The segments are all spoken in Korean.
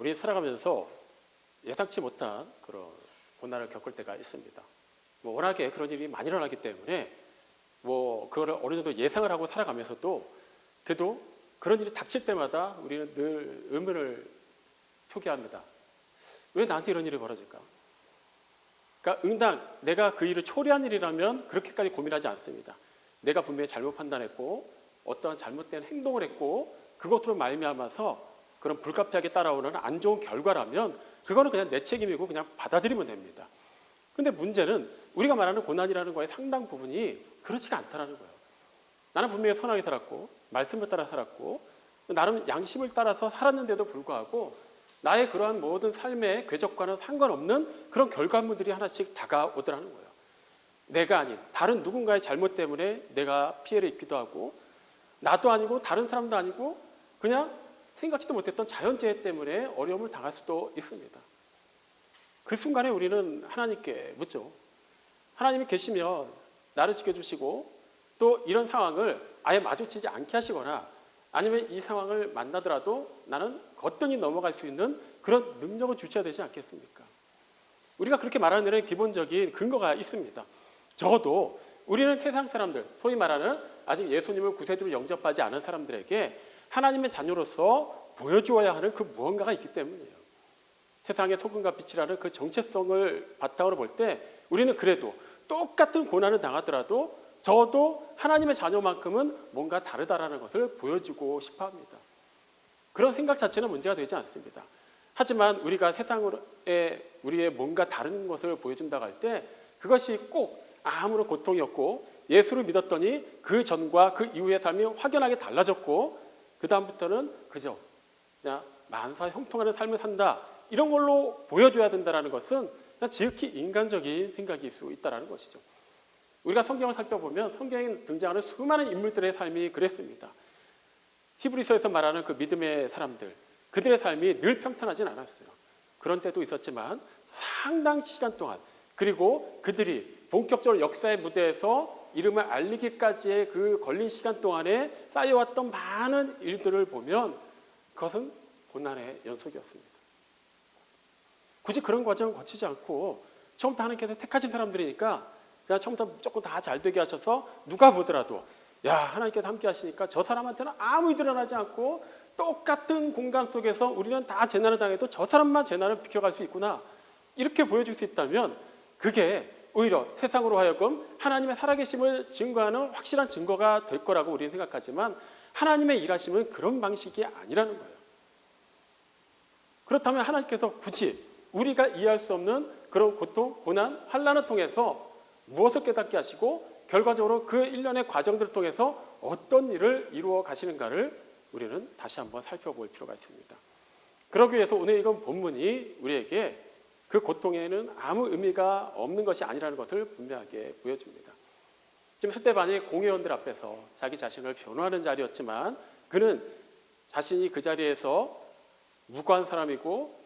우리 살아가면서 예상치 못한 그런 고난을 겪을 때가 있습니다. 워낙에 그런 일이 많이 일어나기 때문에 그거를 어느 정도 예상을 하고 살아가면서도 그래도 그런 일이 닥칠 때마다 우리는 늘 의문을 표기합니다. 왜 나한테 이런 일이 벌어질까? 그러니까 응당 내가 그 일을 초래한 일이라면 그렇게까지 고민하지 않습니다. 내가 분명히 잘못 판단했고 어떠한 잘못된 행동을 했고 그것으로 말미암아서 그런 불가피하게 따라오는 안 좋은 결과라면 그거는 그냥 내 책임이고 그냥 받아들이면 됩니다. 근데 문제는 우리가 말하는 고난이라는 거의 상당 부분이 그렇지가 않다는 거예요. 나는 분명히 선하게 살았고 말씀을 따라 살았고 나름 양심을 따라서 살았는데도 불구하고 나의 그러한 모든 삶의 궤적과는 상관없는 그런 결과물들이 하나씩 다가오더라는 거예요. 내가 아닌 다른 누군가의 잘못 때문에 내가 피해를 입기도 하고 나도 아니고 다른 사람도 아니고 그냥 생각지도 못했던 자연재해 때문에 어려움을 당할 수도 있습니다. 그 순간에 우리는 하나님께 묻죠. 하나님이 계시면 나를 지켜주시고 또 이런 상황을 아예 마주치지 않게 하시거나 아니면 이 상황을 만나더라도 나는 거뜬히 넘어갈 수 있는 그런 능력을 주셔야 되지 않겠습니까? 우리가 그렇게 말하는 데는 기본적인 근거가 있습니다. 적어도 우리는 세상 사람들, 소위 말하는 아직 예수님을 구세주로 영접하지 않은 사람들에게 하나님의 자녀로서 보여주어야 하는 그 무언가가 있기 때문이에요. 세상의 소금과 빛이라는 그 정체성을 바탕으로 볼 때 우리는 그래도 똑같은 고난을 당하더라도 적어도 하나님의 자녀만큼은 뭔가 다르다라는 것을 보여주고 싶어 합니다. 그런 생각 자체는 문제가 되지 않습니다. 하지만 우리가 세상에 우리의 뭔가 다른 것을 보여준다고 할 때 그것이 꼭 아무런 고통이 없고 예수를 믿었더니 그 전과 그 이후의 삶이 확연하게 달라졌고 그 다음부터는 그저 그냥 만사 형통하는 삶을 산다 이런 걸로 보여줘야 된다는 것은 그냥 지극히 인간적인 생각일 수 있다는 것이죠. 우리가 성경을 살펴보면 성경에 등장하는 수많은 인물들의 삶이 그랬습니다. 히브리서에서 말하는 그 믿음의 사람들, 그들의 삶이 늘 평탄하진 않았어요. 그런 때도 있었지만 상당 시간 동안 그리고 그들이 본격적으로 역사의 무대에서 이름을 알리기까지의 그 걸린 시간 동안에 쌓여왔던 많은 일들을 보면 그것은 고난의 연속이었습니다. 굳이 그런 과정을 거치지 않고 처음부터 하나님께서 택하신 사람들이니까 그냥 처음부터 무조건 다 잘되게 하셔서 누가 보더라도 야 하나님께서 함께 하시니까 저 사람한테는 아무 일도 일어나지 않고 똑같은 공간 속에서 우리는 다 재난을 당해도 저 사람만 재난을 비켜갈 수 있구나 이렇게 보여줄 수 있다면 그게 오히려 세상으로 하여금 하나님의 살아계심을 증거하는 확실한 증거가 될 거라고 우리는 생각하지만 하나님의 일하심은 그런 방식이 아니라는 거예요. 그렇다면 하나님께서 굳이 우리가 이해할 수 없는 그런 고통, 고난, 환난을 통해서 무엇을 깨닫게 하시고 결과적으로 그 일련의 과정들을 통해서 어떤 일을 이루어 가시는가를 우리는 다시 한번 살펴볼 필요가 있습니다. 그러기 위해서 오늘 이건 본문이 우리에게 그 고통에는 아무 의미가 없는 것이 아니라는 것을 분명하게 보여줍니다. 지금 스데반이 공회원들 앞에서 자기 자신을 변호하는 자리였지만 그는 자신이 그 자리에서 무고한 사람이고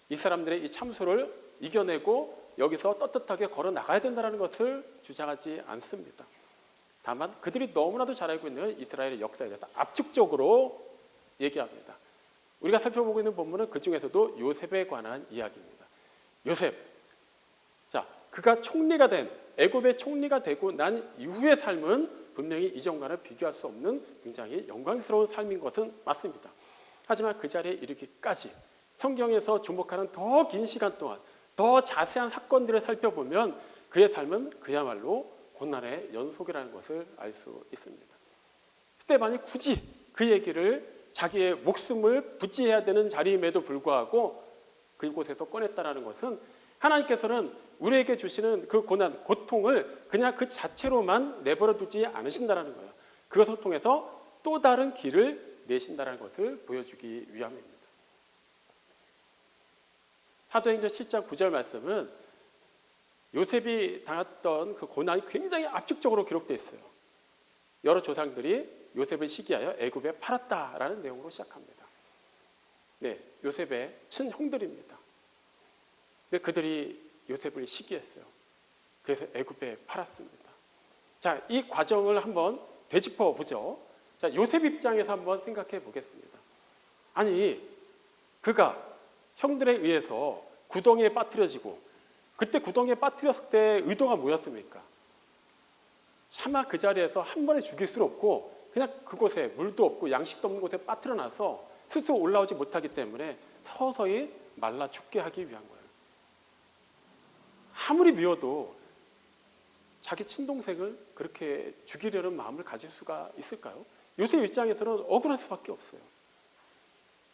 이 사람들의 이 참소를 이겨내고 여기서 떳떳하게 걸어 나가야 된다는 것을 주장하지 않습니다. 다만 그들이 너무나도 잘 알고 있는 이스라엘의 역사에 대해서 압축적으로 얘기합니다. 우리가 살펴보고 있는 본문은 그 중에서도 요셉에 관한 이야기입니다. 요셉, 자, 그가 총리가 된 애굽의 총리가 되고 난 이후의 삶은 분명히 이전과는 비교할 수 없는 굉장히 영광스러운 삶인 것은 맞습니다. 하지만 그 자리에 이르기까지 성경에서 주목하는 더 긴 시간 동안 더 자세한 사건들을 살펴보면 그의 삶은 그야말로 고난의 연속이라는 것을 알 수 있습니다. 스데반이 굳이 그 얘기를 자기의 목숨을 부지해야 되는 자리임에도 불구하고 그곳에서 꺼냈다는 것은 하나님께서는 우리에게 주시는 그 고난, 고통을 그냥 그 자체로만 내버려 두지 않으신다는 거예요. 그것을 통해서 또 다른 길을 내신다는 것을 보여주기 위함입니다. 사도행전 7장 9절 말씀은 요셉이 당했던 그 고난이 굉장히 압축적으로 기록되어 있어요. 여러 조상들이 요셉을 시기하여 애굽에 팔았다라는 내용으로 시작합니다. 네, 요셉의 친형들입니다. 근데 그들이 요셉을 시기했어요. 그래서 애굽에 팔았습니다. 자, 이 과정을 한번 되짚어 보죠. 자, 요셉 입장에서 한번 생각해 보겠습니다. 아니, 그가 형들에 의해서 구덩이에 빠뜨려지고, 그때 구덩이에 빠뜨렸을 때 의도가 뭐였습니까? 차마 그 자리에서 한 번에 죽일 수는 없고 그냥 그곳에 물도 없고 양식도 없는 곳에 빠뜨려놔서 스스로 올라오지 못하기 때문에 서서히 말라 죽게 하기 위한 거예요. 아무리 미워도 자기 친동생을 그렇게 죽이려는 마음을 가질 수가 있을까요? 요셉 입장에서는 억울할 수밖에 없어요.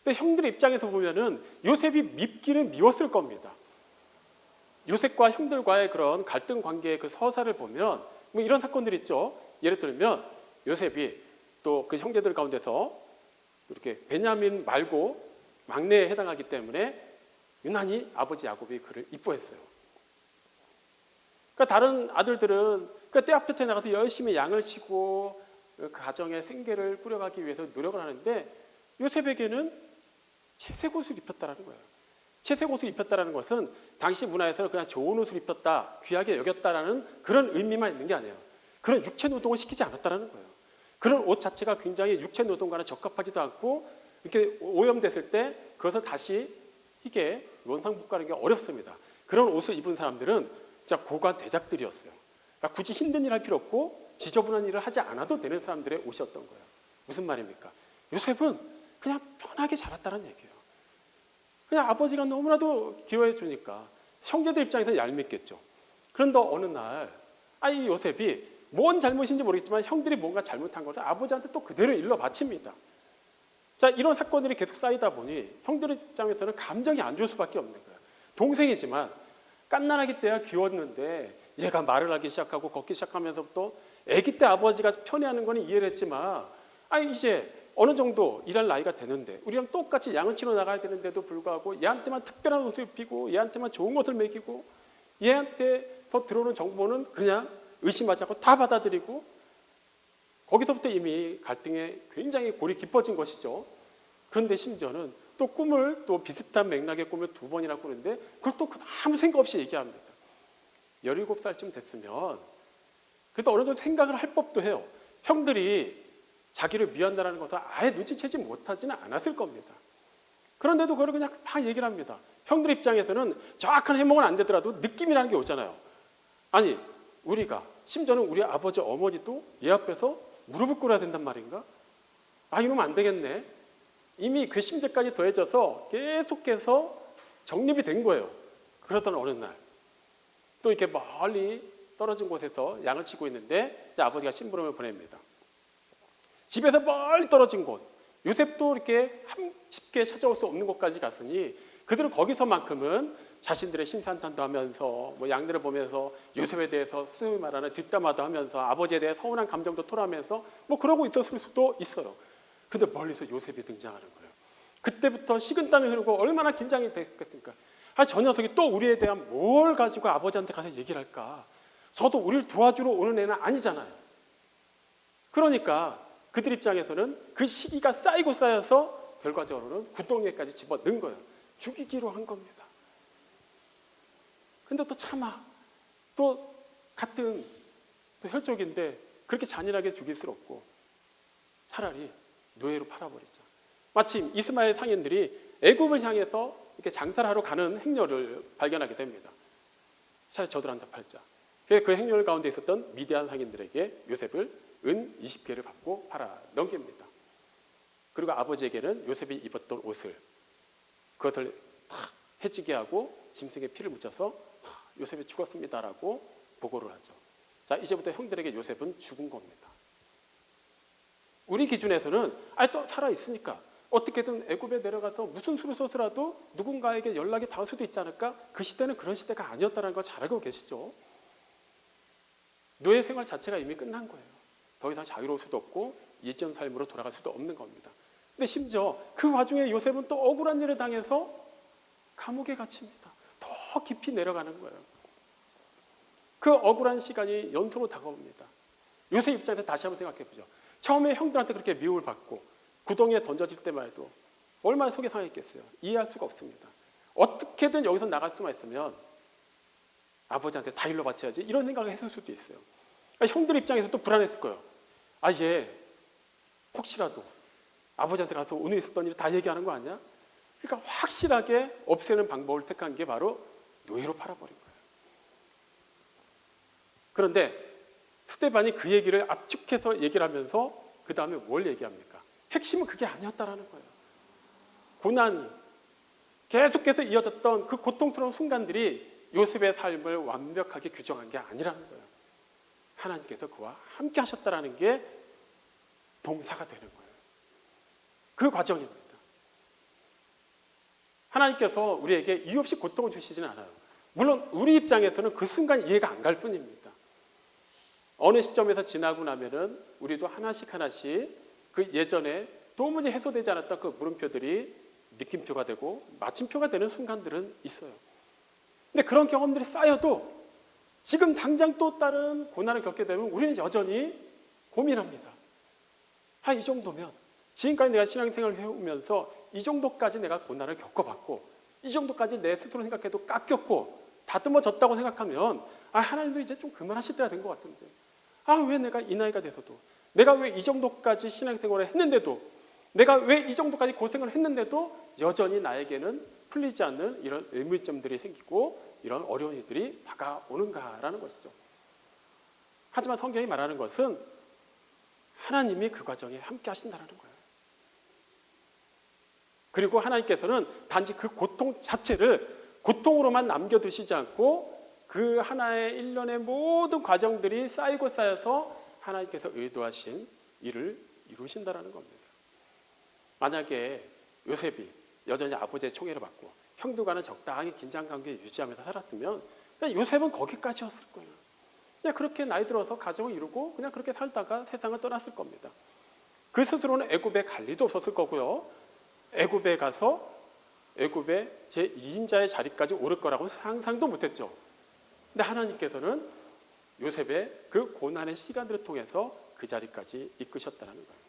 근데 형들의 입장에서 보면은 요셉이 밉기는 미웠을 겁니다. 요셉과 형들과의 그런 갈등 관계의 그 서사를 보면 뭐 이런 사건들이 있죠. 예를 들면 요셉이 또 그 형제들 가운데서 이렇게 베냐민 말고 막내에 해당하기 때문에 유난히 아버지 야곱이 그를 이뻐했어요. 그러니까 다른 아들들은 그 떼아볕에 나가서 열심히 양을 치고 그 가정의 생계를 꾸려가기 위해서 노력을 하는데 요셉에게는 채색 옷을 입혔다라는 거예요. 채색 옷을 입혔다라는 것은 당시 문화에서는 그냥 좋은 옷을 입혔다, 귀하게 여겼다라는 그런 의미만 있는 게 아니에요. 그런 육체 노동을 시키지 않았다라는 거예요. 그런 옷 자체가 굉장히 육체 노동과는 적합하지도 않고 이렇게 오염됐을 때 그것을 다시 희게 원상복구하는 게 어렵습니다. 그런 옷을 입은 사람들은 진짜 고관 대작들이었어요. 그러니까 굳이 힘든 일 할 필요 없고 지저분한 일을 하지 않아도 되는 사람들의 옷이었던 거예요. 무슨 말입니까? 요셉은 그냥 편하게 자랐다는 얘기예요. 그냥 아버지가 너무나도 기여해 주니까 형제들 입장에서 얄밉겠죠. 그런데 어느 날 이 요셉이 뭔 잘못인지 모르겠지만 형들이 뭔가 잘못한 것을 아버지한테 또 그대로 일러 바칩니다. 자, 이런 사건들이 계속 쌓이다 보니 형들 입장에서는 감정이 안 좋을 수밖에 없는 거예요. 동생이지만 갓난아기 때야 귀여웠는데 얘가 말을 하기 시작하고 걷기 시작하면서부터 아기 때 아버지가 편애하는 건 이해를 했지만 이제 어느 정도 일할 나이가 되는데 우리랑 똑같이 양을 치러 나가야 되는데도 불구하고 얘한테만 특별한 옷을 입히고 얘한테만 좋은 것을 먹이고 얘한테서 들어오는 정보는 그냥 의심하지 않고 다 받아들이고 거기서부터 이미 갈등에 굉장히 골이 깊어진 것이죠. 그런데 심지어는 또 꿈을 또 비슷한 맥락의 꿈을 2번이나 꾸는데 그걸 또 아무 생각 없이 얘기합니다. 17살쯤 됐으면 그래도 어느 정도 생각을 할 법도 해요. 형들이 자기를 미워한다는 것을 아예 눈치채지 못하지는 않았을 겁니다. 그런데도 그걸 그냥 막 얘기를 합니다. 형들 입장에서는 정확한 해몽은 안 되더라도 느낌이라는 게 오잖아요. 아니 우리가 심지어는 우리 아버지 어머니도 얘 앞에서 무릎을 꿇어야 된단 말인가? 이러면 안 되겠네. 이미 괘씸죄까지 더해져서 계속해서 정립이 된 거예요. 그러던 어느 날 또 이렇게 멀리 떨어진 곳에서 양을 치고 있는데 아버지가 심부름을 보냅니다. 집에서 멀리 떨어진 곳, 요셉도 이렇게 쉽게 찾아올 수 없는 곳까지 갔으니 그들은 거기서만큼은 자신들의 심산탄도 하면서 뭐 양들을 보면서 요셉에 대해서 소위 말하는 뒷담화도 하면서 아버지에 대해 서운한 감정도 토로하면서 뭐 그러고 있었을 수도 있어요. 근데 멀리서 요셉이 등장하는 거예요. 그때부터 식은땀이 흐르고 얼마나 긴장이 됐겠습니까? 저 녀석이 또 우리에 대한 뭘 가지고 아버지한테 가서 얘기를 할까? 저도 우리를 도와주러 오는 애는 아니잖아요. 그러니까 그들 입장에서는 그 시기가 쌓이고 쌓여서 결과적으로는 구덩이에까지 집어넣은 거예요. 죽이기로 한 겁니다. 근데 또 차마 또 같은 또 혈족인데 그렇게 잔인하게 죽일 수 없고 차라리 노예로 팔아버리자. 마침 이스마엘 상인들이 애굽을 향해서 이렇게 장사를 하러 가는 행렬을 발견하게 됩니다. 차라리 저들한테 팔자. 그 행렬 가운데 있었던 미디안 상인들에게 요셉을 은 20개를 받고 팔아 넘깁니다. 그리고 아버지에게는 요셉이 입었던 옷을 그것을 탁 해지게 하고 짐승의 피를 묻혀서 요셉이 죽었습니다라고 보고를 하죠. 자, 이제부터 형들에게 요셉은 죽은 겁니다. 우리 기준에서는 또 살아 있으니까 어떻게든 애굽에 내려가서 무슨 수를 써서라도 누군가에게 연락이 닿을 수도 있지 않을까? 그 시대는 그런 시대가 아니었다는 걸 잘 알고 계시죠. 노예 생활 자체가 이미 끝난 거예요. 더 이상 자유로울 수도 없고 예전 삶으로 돌아갈 수도 없는 겁니다. 근데 심지어 그 와중에 요셉은 또 억울한 일을 당해서 감옥에 갇힙니다. 더 깊이 내려가는 거예요. 그 억울한 시간이 연속으로 다가옵니다. 요셉 입장에서 다시 한번 생각해 보죠. 처음에 형들한테 그렇게 미움을 받고 구덩이에 던져질 때만 해도 얼마나 속이 상했겠어요. 이해할 수가 없습니다. 어떻게든 여기서 나갈 수만 있으면 아버지한테 다 일러 바쳐야지 이런 생각을 했을 수도 있어요. 형들 입장에서 또 불안했을 거예요. 얘 혹시라도 아버지한테 가서 오늘 있었던 일 다 얘기하는 거 아니야? 그러니까 확실하게 없애는 방법을 택한 게 바로 노예로 팔아버린 거예요. 그런데 스데반이 그 얘기를 압축해서 얘기를 하면서 그 다음에 뭘 얘기합니까? 핵심은 그게 아니었다라는 거예요. 고난이 계속해서 이어졌던 그 고통스러운 순간들이 요셉의 삶을 완벽하게 규정한 게 아니라는 거예요. 하나님께서 그와 함께 하셨다라는 게 동사가 되는 거예요. 그 과정입니다. 하나님께서 우리에게 이유 없이 고통을 주시지는 않아요. 물론 우리 입장에서는 그 순간 이해가 안 갈 뿐입니다. 어느 시점에서 지나고 나면은 우리도 하나씩 그 예전에 도무지 해소되지 않았던 그 물음표들이 느낌표가 되고 마침표가 되는 순간들은 있어요. 근데 그런 경험들이 쌓여도 지금 당장 또 다른 고난을 겪게 되면 우리는 여전히 고민합니다. 이 정도면 지금까지 내가 신앙생활을 해오면서 이 정도까지 내가 고난을 겪어봤고 이 정도까지 내 스스로 생각해도 깎였고 다듬어졌다고 생각하면 하나님도 이제 좀 그만하실 때가 된 것 같은데 왜 내가 이 나이가 돼서도 내가 왜 이 정도까지 신앙생활을 했는데도 내가 왜 이 정도까지 고생을 했는데도 여전히 나에게는 풀리지 않는 이런 의문점들이 생기고 이런 어려운 일들이 다가오는가라는 것이죠. 하지만 성경이 말하는 것은 하나님이 그 과정에 함께 하신다는 거예요. 그리고 하나님께서는 단지 그 고통 자체를 고통으로만 남겨두시지 않고 그 하나의 일련의 모든 과정들이 쌓이고 쌓여서 하나님께서 의도하신 일을 이루신다는 겁니다. 만약에 요셉이 여전히 아버지의 총애를 받고 형들과는 적당히 긴장관계 유지하면서 살았으면 요셉은 거기까지였을 거예요. 그냥 그렇게 나이 들어서 가정을 이루고 그냥 그렇게 살다가 세상을 떠났을 겁니다. 그 스스로는 애굽에 갈 일도 없었을 거고요. 애굽에 가서 애굽의 제2인자의 자리까지 오를 거라고 상상도 못했죠. 근데 하나님께서는 요셉의 그 고난의 시간들을 통해서 그 자리까지 이끄셨다는 거예요.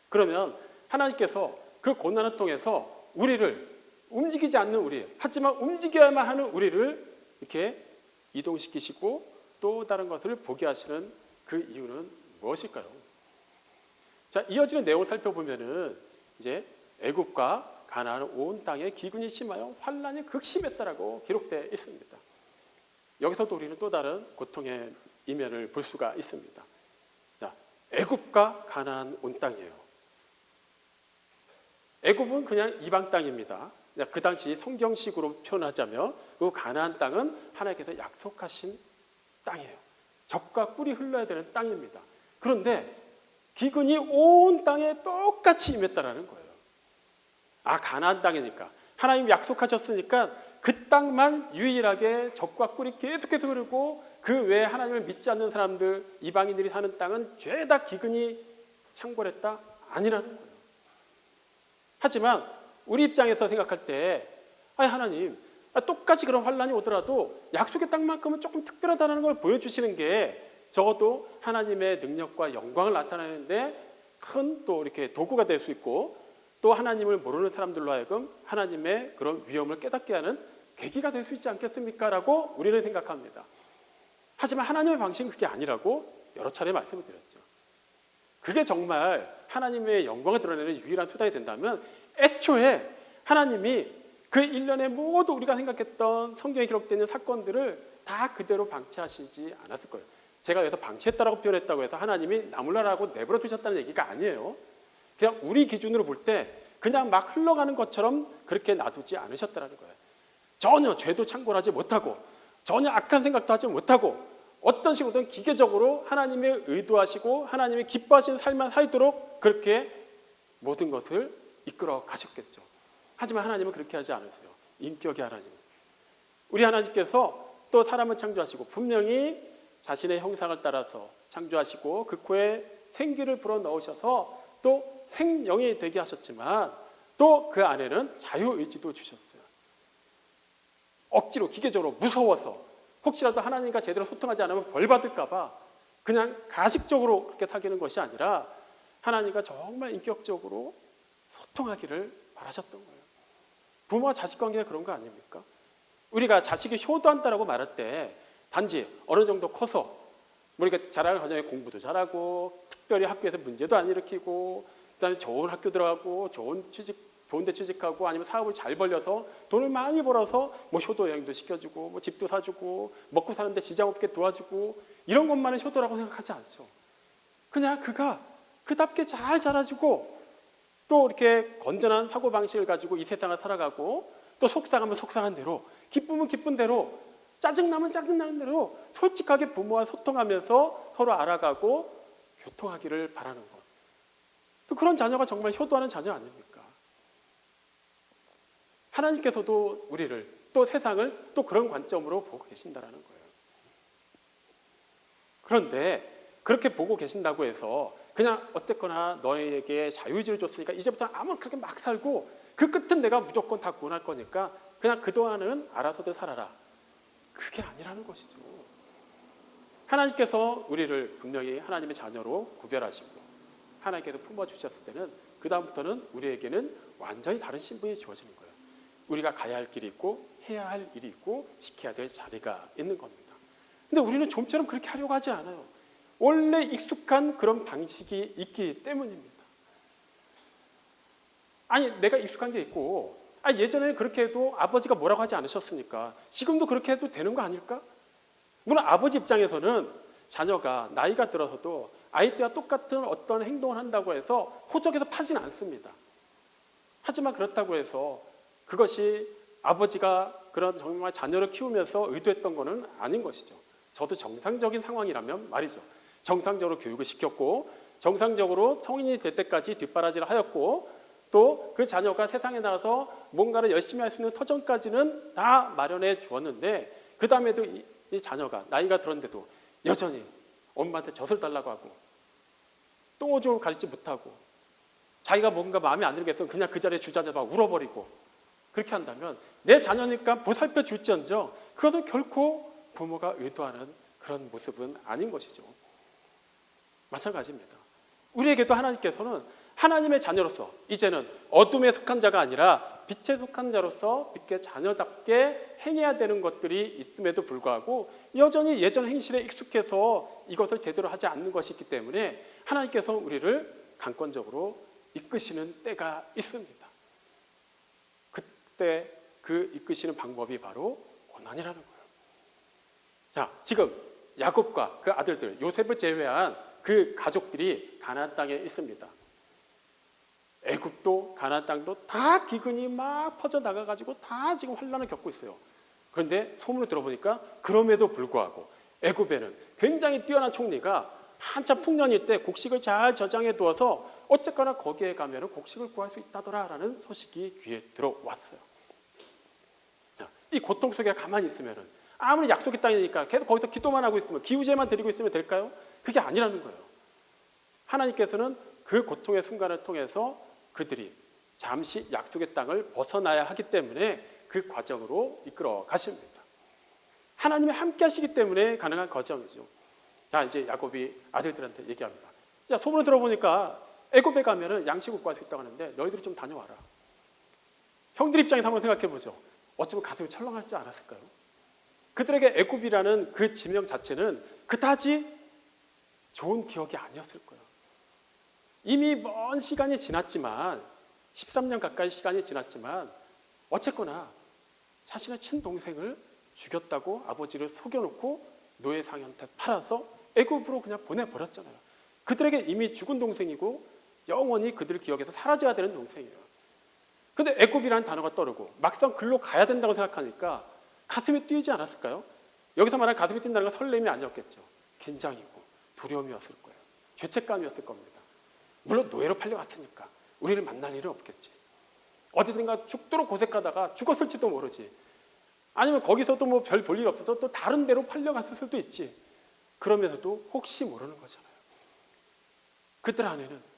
그러면 하나님께서 그 고난을 통해서 우리를 움직이지 않는 우리, 하지만 움직여야만 하는 우리를 이렇게 이동시키시고 또 다른 것을 보게 하시는 그 이유는 무엇일까요? 자, 이어지는 내용을 살펴보면은 이제 애굽과 가나안 온 땅에 기근이 심하여 환란이 극심했다라고 기록되어 있습니다. 여기서도 우리는 또 다른 고통의 이면을 볼 수가 있습니다. 자, 애굽과 가나안 온 땅이에요. 애굽은 그냥 이방 땅입니다. 그 당시 성경식으로 표현하자면 그 가나안 땅은 하나님께서 약속하신 땅이에요. 젖과 꿀이 흘러야 되는 땅입니다. 그런데 기근이 온 땅에 똑같이 임했다라는 거예요. 가나안 땅이니까 하나님이 약속하셨으니까 그 땅만 유일하게 젖과 꿀이 계속해서 흐르고 그 외에 하나님을 믿지 않는 사람들, 이방인들이 사는 땅은 죄다 기근이 창궐했다? 아니라는 거예요. 하지만 우리 입장에서 생각할 때 하나님 똑같이 그런 환란이 오더라도 약속의 땅만큼은 조금 특별하다는 걸 보여주시는 게 적어도 하나님의 능력과 영광을 나타내는데 큰 또 이렇게 도구가 될 수 있고 또 하나님을 모르는 사람들로 하여금 하나님의 그런 위엄을 깨닫게 하는 계기가 될 수 있지 않겠습니까? 라고 우리는 생각합니다. 하지만 하나님의 방식은 그게 아니라고 여러 차례 말씀을 드렸죠. 그게 정말 하나님의 영광을 드러내는 유일한 수단이 된다면 애초에 하나님이 그 일련의 모두 우리가 생각했던 성경에 기록되어 있는 사건들을 다 그대로 방치하시지 않았을 거예요. 제가 여기서 방치했다라고 표현했다고 해서 하나님이 나몰라라고 내버려 두셨다는 얘기가 아니에요. 그냥 우리 기준으로 볼 때 그냥 막 흘러가는 것처럼 그렇게 놔두지 않으셨다는 거예요. 전혀 죄도 창궐하지 못하고 전혀 악한 생각도 하지 못하고 어떤 식으로든 기계적으로 하나님의 의도하시고 하나님의 기뻐하시는 삶만 살도록 그렇게 모든 것을 이끌어 가셨겠죠. 하지만 하나님은 그렇게 하지 않으세요. 인격의 하나님. 우리 하나님께서 또 사람을 창조하시고 분명히 자신의 형상을 따라서 창조하시고 그 코에 생기를 불어넣으셔서 또 생명이 되게 하셨지만 또 그 안에는 자유의지도 주셨어요. 억지로 기계적으로 무서워서 혹시라도 하나님과 제대로 소통하지 않으면 벌 받을까 봐 그냥 가식적으로 그렇게 사귀는 것이 아니라 하나님과 정말 인격적으로 소통하기를 바라셨던 거예요. 부모와 자식 관계가 그런 거 아닙니까? 우리가 자식이 효도한다라고 말할 때 단지 어느 정도 커서 우리가 자라는 과정에 공부도 잘하고 특별히 학교에서 문제도 안 일으키고 그다음에 좋은 학교 들어가고 좋은 취직 좋은 데 취직하고 아니면 사업을 잘 벌려서 돈을 많이 벌어서 뭐 효도 여행도 시켜주고 뭐 집도 사주고 먹고 사는데 지장 없게 도와주고 이런 것만은 효도라고 생각하지 않죠. 그냥 그가 그답게 잘 자라주고 또 이렇게 건전한 사고방식을 가지고 이 세상을 살아가고 또 속상하면 속상한 대로 기쁘면 기쁜 대로 짜증나면 짜증나는 대로 솔직하게 부모와 소통하면서 서로 알아가고 교통하기를 바라는 것. 또 그런 자녀가 정말 효도하는 자녀 아닙니까? 하나님께서도 우리를 또 세상을 또 그런 관점으로 보고 계신다는 거예요. 그런데 그렇게 보고 계신다고 해서 그냥 어쨌거나 너에게 자유의지를 줬으니까 이제부터는 아무나 그렇게 막 살고 그 끝은 내가 무조건 다 구원할 거니까 그냥 그동안은 알아서들 살아라. 그게 아니라는 것이죠. 하나님께서 우리를 분명히 하나님의 자녀로 구별하시고 하나님께서 품어주셨을 때는 그 다음부터는 우리에게는 완전히 다른 신분이 주어지는 거예요. 우리가 가야 할 길이 있고 해야 할 일이 있고 지켜야 될 자리가 있는 겁니다. 근데 우리는 좀처럼 그렇게 하려고 하지 않아요. 원래 익숙한 그런 방식이 있기 때문입니다. 아니 내가 익숙한 게 있고 예전에 그렇게 해도 아버지가 뭐라고 하지 않으셨으니까 지금도 그렇게 해도 되는 거 아닐까? 물론 아버지 입장에서는 자녀가 나이가 들어서도 아이 때와 똑같은 어떤 행동을 한다고 해서 호적에서 파진 않습니다. 하지만 그렇다고 해서 그것이 아버지가 그런 정말 자녀를 키우면서 의도했던 것은 아닌 것이죠. 저도 정상적인 상황이라면 말이죠. 정상적으로 교육을 시켰고 정상적으로 성인이 될 때까지 뒷바라지를 하였고 또 그 자녀가 세상에 나가서 뭔가를 열심히 할 수 있는 터전까지는 다 마련해 주었는데 그 다음에도 이 자녀가 나이가 들었는데도 여전히 엄마한테 젖을 달라고 하고 똥오줌을 가리지 못하고 자기가 뭔가 마음에 안 들겠으면 그냥 그 자리에 주저앉아서 울어버리고 그렇게 한다면 내 자녀니까 보살펴 줄지언정 그것은 결코 부모가 의도하는 그런 모습은 아닌 것이죠. 마찬가지입니다. 우리에게도 하나님께서는 하나님의 자녀로서 이제는 어둠에 속한 자가 아니라 빛에 속한 자로서 빛의 자녀답게 행해야 되는 것들이 있음에도 불구하고 여전히 예전 행실에 익숙해서 이것을 제대로 하지 않는 것이 있기 때문에 하나님께서 우리를 강권적으로 이끄시는 때가 있습니다. 그때 그 이끄시는 방법이 바로 고난이라는 거예요. 자, 지금 야곱과 그 아들들 요셉을 제외한 그 가족들이 가나안 땅에 있습니다. 애굽도 가나안 땅도 다 기근이 막 퍼져나가가지고 다 지금 환란을 겪고 있어요. 그런데 소문을 들어보니까 그럼에도 불구하고 애굽에는 굉장히 뛰어난 총리가 한참 풍년일 때 곡식을 잘 저장해 두어서 어쨌거나 거기에 가면 곡식을 구할 수 있다더라라는 소식이 귀에 들어왔어요. 이 고통 속에 가만히 있으면 아무리 약속의 땅이니까 계속 거기서 기도만 하고 있으면 기우제만 드리고 있으면 될까요? 그게 아니라는 거예요. 하나님께서는 그 고통의 순간을 통해서 그들이 잠시 약속의 땅을 벗어나야 하기 때문에 그 과정으로 이끌어 가십니다. 하나님이 함께 하시기 때문에 가능한 과정이죠. 자, 이제 야곱이 아들들한테 얘기합니다. 자, 소문을 들어보니까 애굽에 가면은 양식을 구할 수 있다고 하는데 너희들이 좀 다녀와라. 형들 입장에서 한번 생각해 보죠. 어쩌면 가슴이 철렁하지 않았을까요? 그들에게 애굽이라는 그 지명 자체는 그다지 좋은 기억이 아니었을 거예요. 이미 먼 시간이 지났지만 13년 가까이 시간이 지났지만 어쨌거나 자신의 친동생을 죽였다고 아버지를 속여놓고 노예상한테 팔아서 애굽으로 그냥 보내버렸잖아요. 그들에게 이미 죽은 동생이고 영원히 그들 기억에서 사라져야 되는 동생이에요. 그런데 애굽이라는 단어가 떠오르고 막상 글로 가야 된다고 생각하니까 가슴이 뛰지 않았을까요? 여기서 말하는 가슴이 뛴다는 건 설렘이 아니었겠죠. 긴장이고 두려움이었을 거예요. 죄책감이었을 겁니다. 물론 노예로 팔려갔으니까 우리를 만날 일은 없겠지. 어디든가 죽도록 고생하다가 죽었을지도 모르지. 아니면 거기서도 뭐 별 볼 일 없어서 또 다른 데로 팔려갔을 수도 있지. 그러면서도 혹시 모르는 거잖아요. 그들 안에는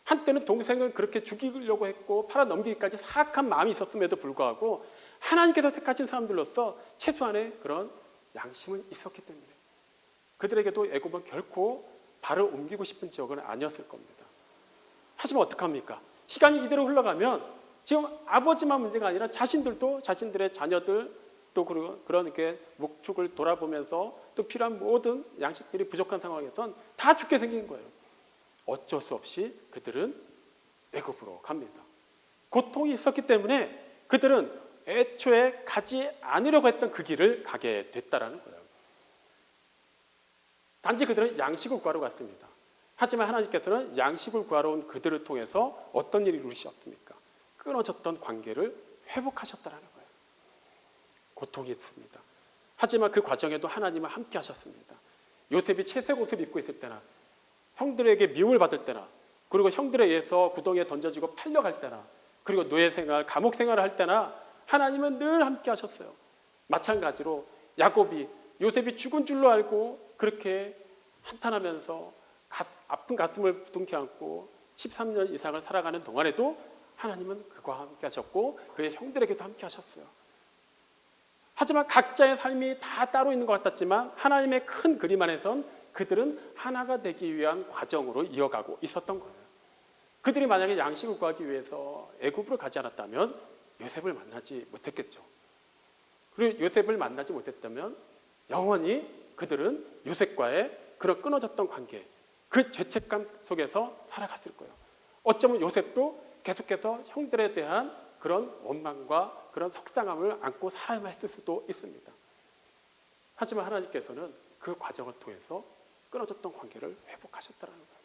한때는 동생을 그렇게 죽이려고 했고 팔아넘기기까지 사악한 마음이 있었음에도 불구하고 하나님께서 택하신 사람들로서 최소한의 그런 양심은 있었기 때문에 그들에게도 애굽은 결코 발을 옮기고 싶은 지역은 아니었을 겁니다. 하지만 어떡합니까? 시간이 이대로 흘러가면 지금 아버지만 문제가 아니라 자신들도 자신들의 자녀들 또 그런 이렇게 목축을 돌아보면서 또 필요한 모든 양식들이 부족한 상황에선 다 죽게 생긴 거예요. 어쩔 수 없이 그들은 애굽으로 갑니다. 고통이 있었기 때문에 그들은 애초에 가지 않으려고 했던 그 길을 가게 됐다라는 거예요. 단지 그들은 양식을 구하러 갔습니다. 하지만 하나님께서는 양식을 구하러 온 그들을 통해서 어떤 일을 이루셨습니까? 끊어졌던 관계를 회복하셨다라는 거예요. 고통이 있습니다. 하지만 그 과정에도 하나님은 함께 하셨습니다. 요셉이 채색 옷을 입고 있을 때나, 형들에게 미움을 받을 때나, 그리고 형들에 의해서 구덩이에 던져지고 팔려갈 때나, 그리고 노예 생활, 감옥 생활을 할 때나 하나님은 늘 함께 하셨어요. 마찬가지로 야곱이 요셉이 죽은 줄로 알고 그렇게 한탄하면서 아픈 가슴을 부둥켜 안고 13년 이상을 살아가는 동안에도 하나님은 그와 함께 하셨고 그의 형들에게도 함께 하셨어요. 하지만 각자의 삶이 다 따로 있는 것 같았지만 하나님의 큰 그림 안에선 그들은 하나가 되기 위한 과정으로 이어가고 있었던 거예요. 그들이 만약에 양식을 구하기 위해서 애굽으로 가지 않았다면 요셉을 만나지 못했겠죠. 그리고 요셉을 만나지 못했다면 영원히 그들은 요셉과의 그런 끊어졌던 관계, 그 죄책감 속에서 살아갔을 거예요. 어쩌면 요셉도 계속해서 형들에 대한 그런 원망과 그런 속상함을 안고 살아야만 했을 수도 있습니다. 하지만 하나님께서는 그 과정을 통해서 끊어졌던 관계를 회복하셨다는 거예요.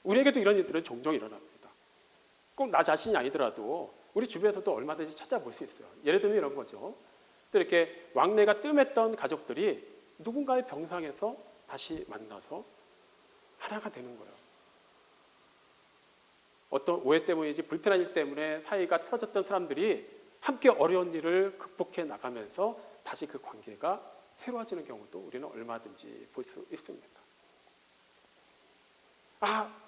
우리에게도 이런 일들은 종종 일어납니다. 꼭 나 자신이 아니더라도 우리 주변에서도 얼마든지 찾아볼 수 있어요. 예를 들면 이런 거죠. 또 이렇게 왕래가 뜸했던 가족들이 누군가의 병상에서 다시 만나서 하나가 되는 거예요. 어떤 오해 때문이지 불편한 일 때문에 사이가 틀어졌던 사람들이 함께 어려운 일을 극복해 나가면서 다시 그 관계가 새로워지는 경우도 우리는 얼마든지 볼 수 있습니다.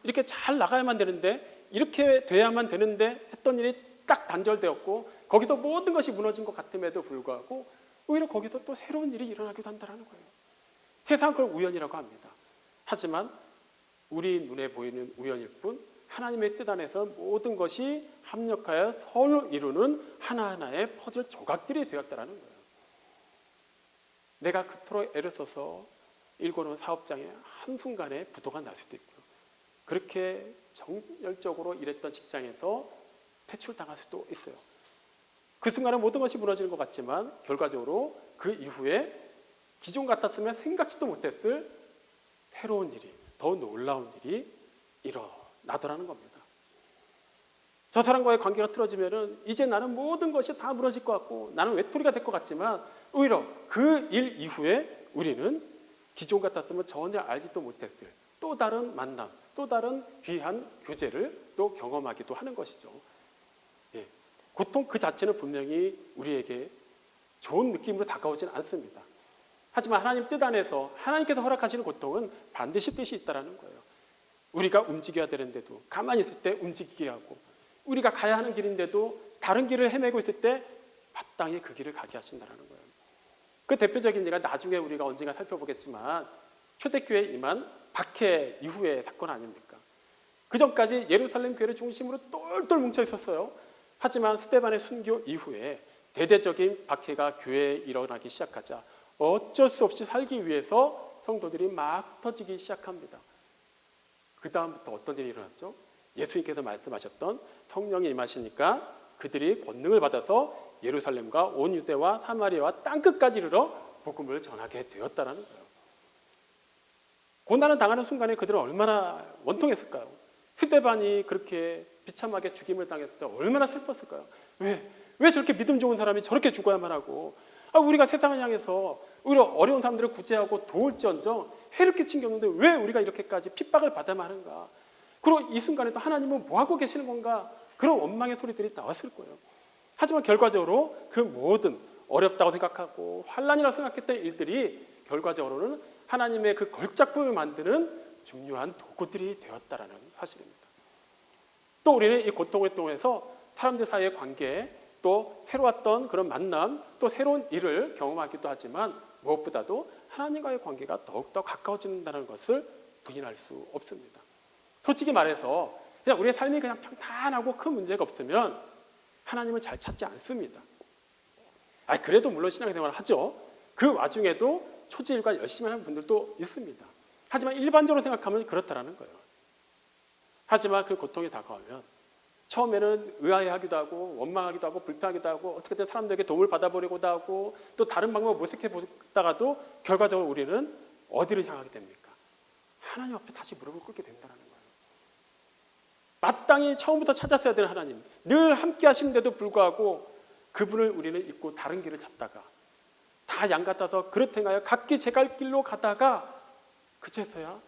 이렇게 잘 나가야만 되는데, 이렇게 돼야만 되는데 했던 일이 딱 단절되었고 거기서 모든 것이 무너진 것 같음에도 불구하고 오히려 거기서 또 새로운 일이 일어나기도 한다는 거예요. 세상은 그걸 우연이라고 합니다. 하지만 우리 눈에 보이는 우연일 뿐 하나님의 뜻 안에서 모든 것이 합력하여 서로 이루는 하나하나의 퍼즐 조각들이 되었다는 거예요. 내가 그토록 애를 써서 일궈놓은 사업장에 한순간에 부도가 날 수도 있고요. 그렇게 정열적으로 일했던 직장에서 퇴출당할 수도 있어요. 그 순간에 모든 것이 무너지는 것 같지만 결과적으로 그 이후에 기존 같았으면 생각지도 못했을 새로운 일이, 더 놀라운 일이 일어나더라는 겁니다. 저 사람과의 관계가 틀어지면은 이제 나는 모든 것이 다 무너질 것 같고 나는 외톨이가 될 것 같지만 오히려 그 일 이후에 우리는 기존 같았으면 전혀 알지도 못했을 또 다른 만남, 또 다른 귀한 교제를 또 경험하기도 하는 것이죠. 고통 그 자체는 분명히 우리에게 좋은 느낌으로 다가오진 않습니다. 하지만 하나님 뜻 안에서 하나님께서 허락하시는 고통은 반드시 뜻이 있다는 거예요. 우리가 움직여야 되는데도 가만히 있을 때 움직이게 하고, 우리가 가야 하는 길인데도 다른 길을 헤매고 있을 때 마땅히 그 길을 가게 하신다는 거예요. 그 대표적인 예가 나중에 우리가 언젠가 살펴보겠지만 초대교회에 임한 박해 이후의 사건 아닙니까? 그 전까지 예루살렘 교회를 중심으로 똘똘 뭉쳐 있었어요. 하지만 스데반의 순교 이후에 대대적인 박해가 교회에 일어나기 시작하자 어쩔 수 없이 살기 위해서 성도들이 막 터지기 시작합니다. 그 다음부터 어떤 일이 일어났죠? 예수님께서 말씀하셨던 성령이 임하시니까 그들이 권능을 받아서 예루살렘과 온 유대와 사마리아와 땅끝까지 이르러 복음을 전하게 되었다는 거예요. 고난을 당하는 순간에 그들은 얼마나 원통했을까요? 스데반이 그렇게 비참하게 죽임을 당했을 때 얼마나 슬펐을까요? 왜 저렇게 믿음 좋은 사람이 저렇게 죽어야만 하고, 우리가 세상을 향해서 오히려 어려운 사람들을 구제하고 도울지언정 해를 끼친 경우인데 왜 우리가 이렇게까지 핍박을 받아야만 하는가? 그리고 이 순간에도 하나님은 뭐하고 계시는 건가? 그런 원망의 소리들이 나왔을 거예요. 하지만 결과적으로 그 모든 어렵다고 생각하고 환난이라고 생각했던 일들이 결과적으로는 하나님의 그 걸작품을 만드는 중요한 도구들이 되었다라는 사실입니다. 또 우리는 이 고통을 통해서 사람들 사이의 관계, 또 새로웠던 그런 만남, 또 새로운 일을 경험하기도 하지만 무엇보다도 하나님과의 관계가 더욱더 가까워진다는 것을 부인할 수 없습니다. 솔직히 말해서 그냥 우리의 삶이 그냥 평탄하고 큰 문제가 없으면 하나님을 잘 찾지 않습니다. 그래도 물론 신앙생활을 하죠. 그 와중에도 초지일과 열심히 하는 분들도 있습니다. 하지만 일반적으로 생각하면 그렇다라는 거예요. 하지만 그 고통이 다가오면 처음에는 의아해하기도 하고 원망하기도 하고 불평하기도 하고 어떻게든 사람들에게 도움을 받아보려고도 하고 또 다른 방법을 모색해 보다가도 결과적으로 우리는 어디를 향하게 됩니까? 하나님 앞에 다시 무릎을 꿇게 된다는 거예요. 마땅히 처음부터 찾았어야 되는 하나님, 늘 함께 하시는데도 불구하고 그분을 우리는 잊고 다른 길을 찾다가 다 양 같아서 그릇 행하여 각기 제 갈 길로 가다가 그제서야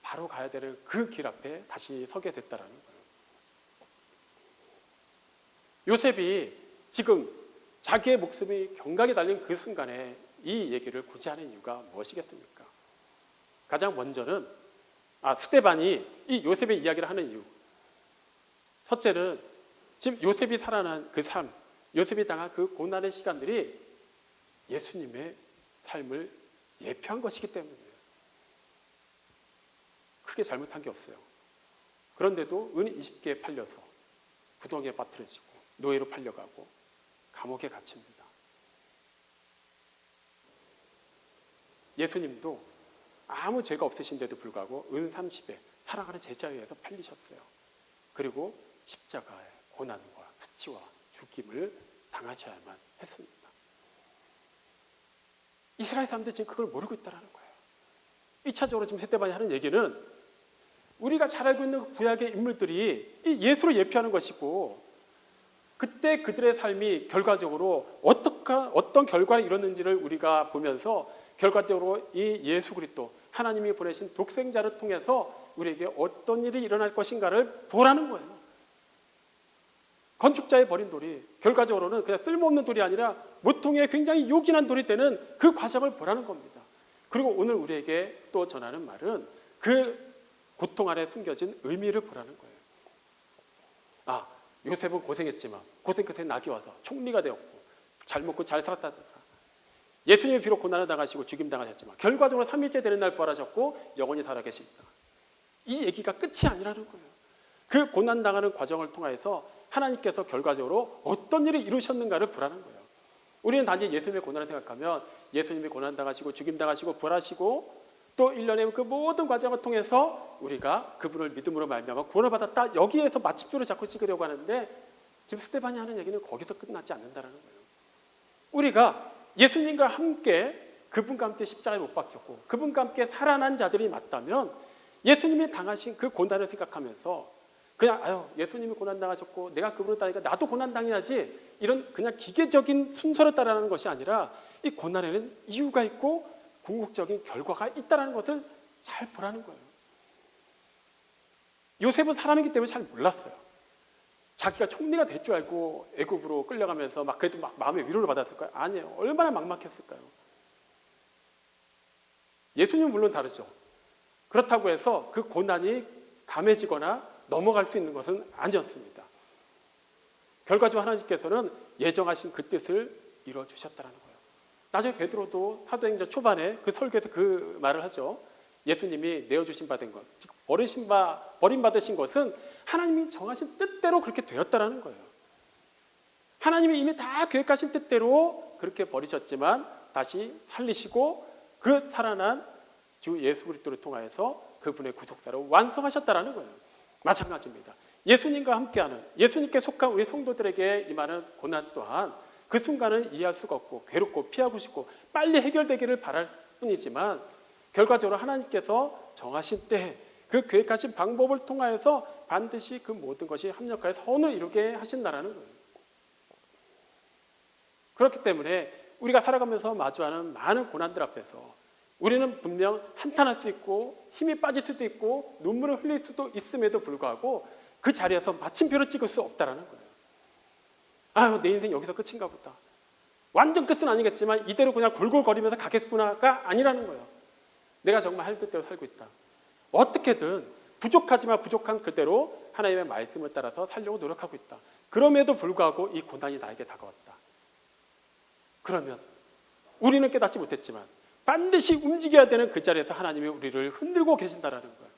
바로 가야 되는 그 길 앞에 다시 서게 됐다라는 거예요. 요셉이 지금 자기의 목숨이 경각에 달린 그 순간에 이 얘기를 굳이 하는 이유가 무엇이겠습니까? 가장 먼저는 스데반이 이 요셉의 이야기를 하는 이유. 첫째는 지금 요셉이 살아난 그 삶, 요셉이 당한 그 고난의 시간들이 예수님의 삶을 예표한 것이기 때문이에요. 크게 잘못한 게 없어요. 그런데도 은 20개에 팔려서 부동에 빠뜨려지고 노예로 팔려가고 감옥에 갇힙니다. 예수님도 아무 죄가 없으신데도 불구하고 은 30에 사랑하는 제자에 의해서 팔리셨어요. 그리고 십자가의 고난과 수치와 죽임을 당하셔야만 했습니다. 이스라엘 사람들이 지금 그걸 모르고 있다는 거예요. 1차적으로 지금 스데반이 하는 얘기는 우리가 잘 알고 있는 구약의 인물들이 이 예수로 예표하는 것이고 그때 그들의 삶이 결과적으로 어떤 결과를 이뤘는지를 우리가 보면서 결과적으로 이 예수 그리스도 하나님이 보내신 독생자를 통해서 우리에게 어떤 일이 일어날 것인가를 보라는 거예요. 건축자의 버린 돌이 결과적으로는 그냥 쓸모없는 돌이 아니라 모퉁이에 굉장히 요긴한 돌이 되는 그 과정을 보라는 겁니다. 그리고 오늘 우리에게 또 전하는 말은 그 고통 안에 숨겨진 의미를 보라는 거예요. 요셉은 고생했지만 고생 끝에 낙이 와서 총리가 되었고 잘 먹고 잘 살았다. 예수님이 비록 고난을 당하시고 죽임당하셨지만 결과적으로 3일째 되는 날 부활하셨고 영원히 살아계십니다. 이 얘기가 끝이 아니라는 거예요. 그 고난당하는 과정을 통해서 하나님께서 결과적으로 어떤 일을 이루셨는가를 보라는 거예요. 우리는 단지 예수님의 고난을 생각하면 예수님이 고난당하시고 죽임당하시고 부활하시고 또 1년의 그 모든 과정을 통해서 우리가 그분을 믿음으로 말미암아 구원을 받았다. 여기에서 마침표를 자꾸 찍으려고 하는데 지금 스데반이 하는 얘기는 거기서 끝나지 않는다는 거예요. 우리가 예수님과 함께 그분과 함께 십자가에 못 박혔고 그분과 함께 살아난 자들이 맞다면 예수님이 당하신 그 고난을 생각하면서 그냥 예수님이 고난당하셨고 내가 그분을 따르니까 나도 고난당해야지 이런 그냥 기계적인 순서를 따르는 것이 아니라 이 고난에는 이유가 있고 궁극적인 결과가 있다는 것을 잘 보라는 거예요. 요셉은 사람이기 때문에 잘 몰랐어요. 자기가 총리가 될 줄 알고 애굽으로 끌려가면서 그래도 마음의 위로를 받았을까요? 아니에요. 얼마나 막막했을까요? 예수님은 물론 다르죠. 그렇다고 해서 그 고난이 감해지거나 넘어갈 수 있는 것은 아니었습니다. 결과적으로 하나님께서는 예정하신 그 뜻을 이루어주셨다는 거예요. 나중에 베드로도 사도행전 초반에 그 설교에서 그 말을 하죠. 예수님이 내어주신 바 된 것, 즉 버림받으신 것은 하나님이 정하신 뜻대로 그렇게 되었다는 거예요. 하나님이 이미 다 계획하신 뜻대로 그렇게 버리셨지만 다시 살리시고 그 살아난 주 예수 그리스도를 통하여서 그분의 구속사를 완성하셨다는 거예요. 마찬가지입니다. 예수님과 함께하는 예수님께 속한 우리 성도들에게 임하는 고난 또한 그 순간은 이해할 수가 없고 괴롭고 피하고 싶고 빨리 해결되기를 바랄 뿐이지만 결과적으로 하나님께서 정하신 때 그 계획하신 방법을 통하여서 반드시 그 모든 것이 합력하여 선을 이루게 하신다라는 거예요. 그렇기 때문에 우리가 살아가면서 마주하는 많은 고난들 앞에서 우리는 분명 한탄할 수 있고 힘이 빠질 수도 있고 눈물을 흘릴 수도 있음에도 불구하고 그 자리에서 마침표를 찍을 수 없다라는 거예요. 내 인생 여기서 끝인가 보다. 완전 끝은 아니겠지만 이대로 그냥 골골거리면서 가겠구나가 아니라는 거예요. 내가 정말 할 뜻대로 살고 있다. 어떻게든 부족하지만 부족한 그대로 하나님의 말씀을 따라서 살려고 노력하고 있다. 그럼에도 불구하고 이 고난이 나에게 다가왔다. 그러면 우리는 깨닫지 못했지만 반드시 움직여야 되는 그 자리에서 하나님이 우리를 흔들고 계신다라는 거예요.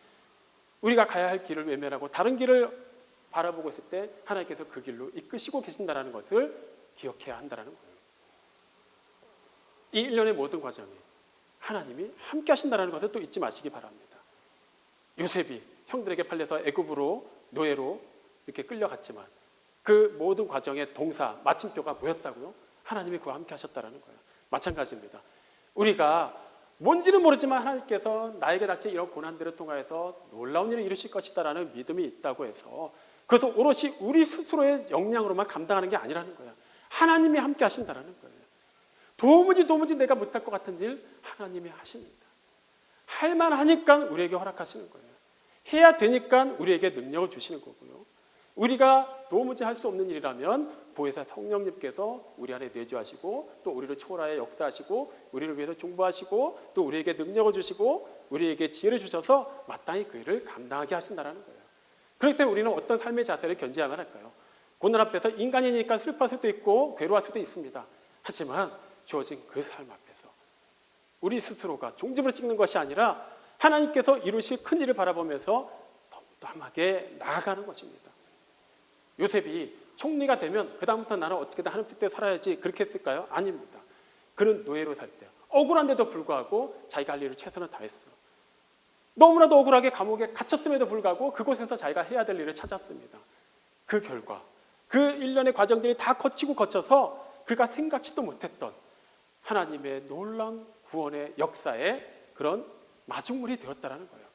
우리가 가야 할 길을 외면하고 다른 길을 바라보고 있을 때 하나님께서 그 길로 이끄시고 계신다는 것을 기억해야 한다는 거예요. 이 1년의 모든 과정이 하나님이 함께 하신다는 것을 또 잊지 마시기 바랍니다. 요셉이 형들에게 팔려서 애굽으로 노예로 이렇게 끌려갔지만 그 모든 과정의 동사, 마침표가 뭐였다고요? 하나님이 그와 함께 하셨다라는 거예요. 마찬가지입니다. 우리가 뭔지는 모르지만 하나님께서 나에게 닥친 이런 고난들을 통하여서 놀라운 일을 이루실 것이다라는 믿음이 있다고 해서 그래서 오롯이 우리 스스로의 역량으로만 감당하는 게 아니라는 거예요. 하나님이 함께 하신다라는 거예요. 도무지 내가 못할 것 같은 일 하나님이 하십니다. 할만 하니까 우리에게 허락하시는 거예요. 해야 되니까 우리에게 능력을 주시는 거고요. 우리가 도무지 할 수 없는 일이라면 보혜사 성령님께서 우리 안에 내주하시고 또 우리를 초월하여 역사하시고 우리를 위해서 중보하시고 또 우리에게 능력을 주시고 우리에게 지혜를 주셔서 마땅히 그 일을 감당하게 하신다는 거예요. 그렇기 때문에 우리는 어떤 삶의 자세를 견지해야만 할까요? 고난 앞에서 인간이니까 슬퍼할 수도 있고 괴로워할 수도 있습니다. 하지만 주어진 그 삶 앞에서 우리 스스로가 종집을 찍는 것이 아니라 하나님께서 이루실 큰 일을 바라보면서 담담하게 나아가는 것입니다. 요셉이 총리가 되면 그 다음부터 나는 어떻게든 하나님 뜻대로 살아야지 그렇게 했을까요? 아닙니다. 그는 노예로 살 때 억울한데도 불구하고 자기가 할 일을 최선을 다했어요. 너무나도 억울하게 감옥에 갇혔음에도 불구하고 그곳에서 자기가 해야 될 일을 찾았습니다. 그 결과 그 일련의 과정들이 다 거쳐서 그가 생각지도 못했던 하나님의 놀라운 구원의 역사에 그런 마중물이 되었다는 거예요.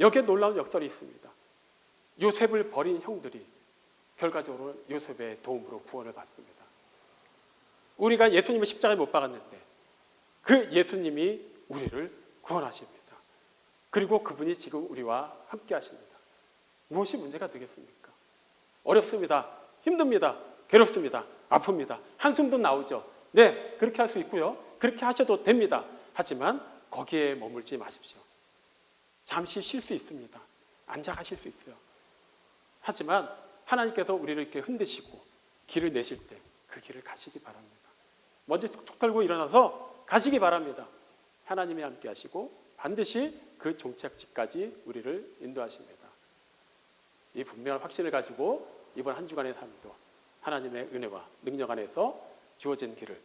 여기에 놀라운 역설이 있습니다. 요셉을 버린 형들이 결과적으로 요셉의 도움으로 구원을 받습니다. 우리가 예수님을 십자가에 못 박았는데 그 예수님이 우리를 구원하십니다. 그리고 그분이 지금 우리와 함께 하십니다. 무엇이 문제가 되겠습니까? 어렵습니다. 힘듭니다. 괴롭습니다. 아픕니다. 한숨도 나오죠. 네, 그렇게 할 수 있고요. 그렇게 하셔도 됩니다. 하지만 거기에 머물지 마십시오. 잠시 쉴 수 있습니다. 앉아 가실 수 있어요. 하지만 하나님께서 우리를 이렇게 흔드시고 길을 내실 때 그 길을 가시기 바랍니다. 먼저 툭툭 털고 일어나서 가시기 바랍니다. 하나님이 함께 하시고 반드시 그 종착지까지 우리를 인도하십니다. 이 분명한 확신을 가지고 이번 한 주간의 삶도 하나님의 은혜와 능력 안에서 주어진 길을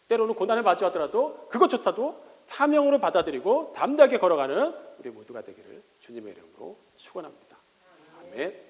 때로는 고난을 마주하더라도 그것조차도 사명으로 받아들이고 담대하게 걸어가는 우리 모두가 되기를 주님의 이름으로 축원합니다. 아멘.